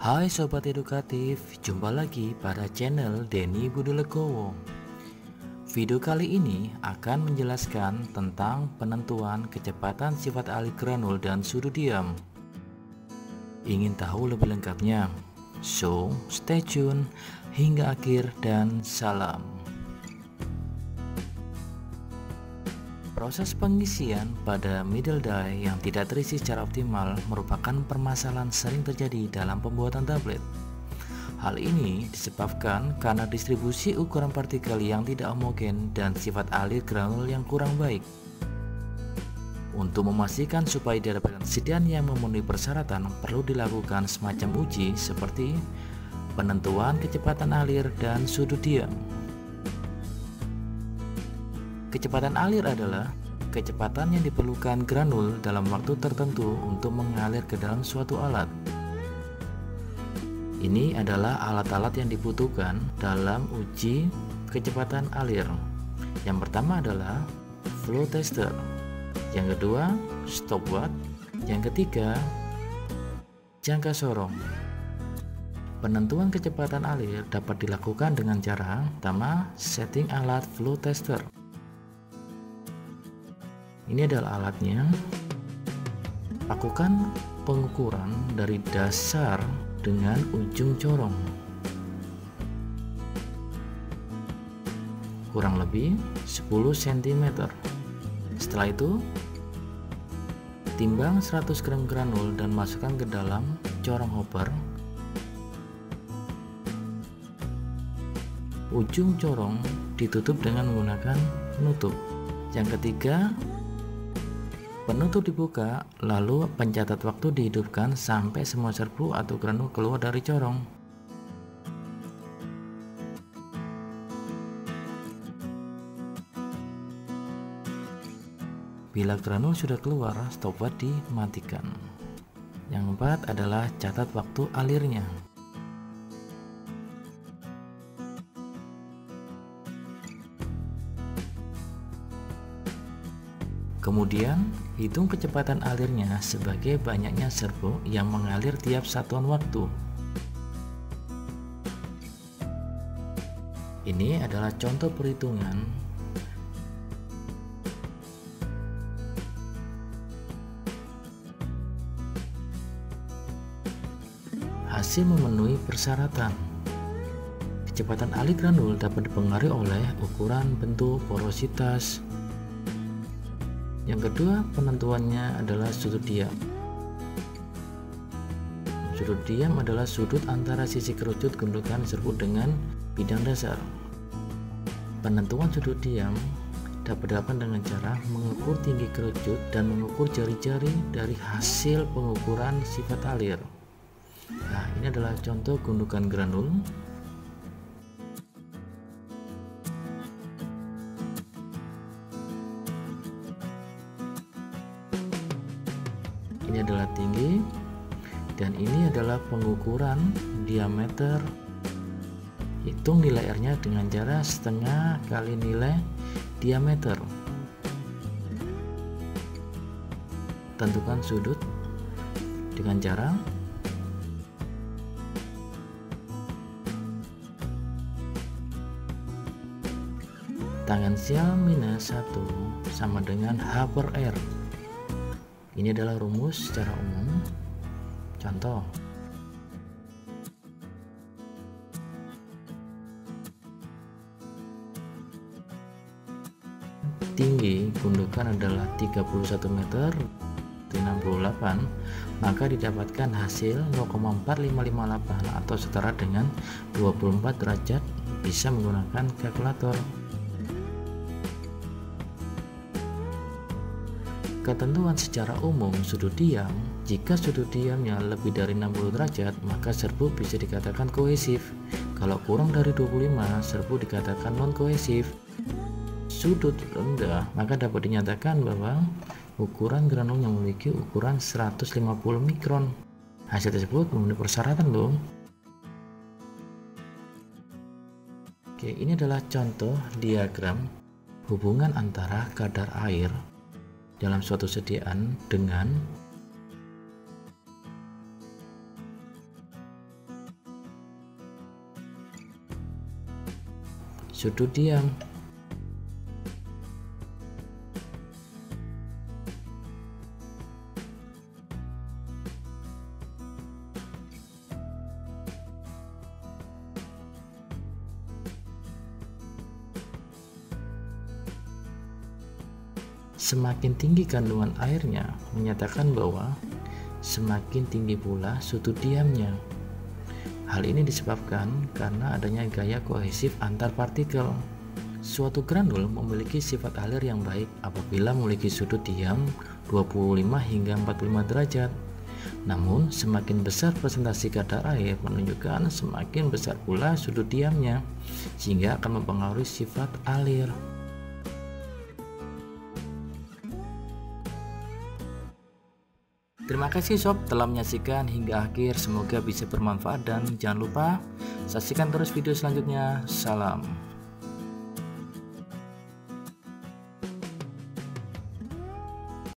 Hai Sobat Edukatif, jumpa lagi pada channel Denny Budi Legowo. Video kali ini akan menjelaskan tentang penentuan kecepatan sifat alir granul dan sudut diam. Ingin tahu lebih lengkapnya? So, stay tune hingga akhir dan salam. Proses pengisian pada middle die yang tidak terisi secara optimal merupakan permasalahan sering terjadi dalam pembuatan tablet. Hal ini disebabkan karena distribusi ukuran partikel yang tidak homogen dan sifat alir granul yang kurang baik. Untuk memastikan supaya didapatkan persediaan yang memenuhi persyaratan, perlu dilakukan semacam uji seperti penentuan kecepatan alir dan sudut diam. Kecepatan alir adalah kecepatan yang diperlukan granul dalam waktu tertentu untuk mengalir ke dalam suatu alat. Ini adalah alat-alat yang dibutuhkan dalam uji kecepatan alir. Yang pertama adalah flow tester, yang kedua stopwatch, yang ketiga jangka sorong. Penentuan kecepatan alir dapat dilakukan dengan cara pertama, setting alat flow tester. Ini adalah alatnya. Lakukan pengukuran dari dasar dengan ujung corong, kurang lebih 10 cm. Setelah itu, timbang 100 gram granul dan masukkan ke dalam corong hopper. Ujung corong ditutup dengan menggunakan penutup. Yang ketiga, penutup dibuka, lalu pencatat waktu dihidupkan sampai semua serbu atau granul keluar dari corong. Bila granul sudah keluar, stopwatch dimatikan. Yang keempat adalah catat waktu alirnya. Kemudian, hitung kecepatan alirnya sebagai banyaknya serbu yang mengalir tiap satuan waktu. Ini adalah contoh perhitungan hasil memenuhi persyaratan. Kecepatan alir granul dapat dipengaruhi oleh ukuran, bentuk, porositas. Yang kedua, penentuannya adalah sudut diam. Sudut diam adalah sudut antara sisi kerucut gundukan serbu dengan bidang dasar. Penentuan sudut diam dapat dilakukan dengan cara mengukur tinggi kerucut dan mengukur jari-jari dari hasil pengukuran sifat alir. Nah, ini adalah contoh gundukan granul. Ini adalah tinggi, dan ini adalah pengukuran diameter. Hitung nilai R-nya dengan cara setengah kali nilai diameter. Tentukan sudut dengan cara tangensial minus 1 sama dengan H per R. Ini adalah rumus secara umum. Contoh, tinggi gundukan adalah 31 meter 68, maka didapatkan hasil 0,4558 atau setara dengan 24 derajat. Bisa menggunakan kalkulator. Ketentuan secara umum sudut diam, jika sudut diamnya lebih dari 60 derajat, maka serbu bisa dikatakan kohesif. Kalau kurang dari 25, serbu dikatakan non-kohesif. Sudut rendah, maka dapat dinyatakan bahwa ukuran granul yang memiliki ukuran 150 mikron. Hasil tersebut memenuhi persyaratan loh. Oke, ini adalah contoh diagram hubungan antara kadar air dalam suatu sediaan dengan sudut diam. Semakin tinggi kandungan airnya menyatakan bahwa semakin tinggi pula sudut diamnya. Hal ini disebabkan karena adanya gaya kohesif antar partikel. Suatu granul memiliki sifat alir yang baik apabila memiliki sudut diam 25 hingga 45 derajat. Namun, semakin besar presentasi kadar air menunjukkan semakin besar pula sudut diamnya, sehingga akan mempengaruhi sifat alir. Terima kasih sob telah menyaksikan hingga akhir, semoga bisa bermanfaat dan jangan lupa saksikan terus video selanjutnya. Salam.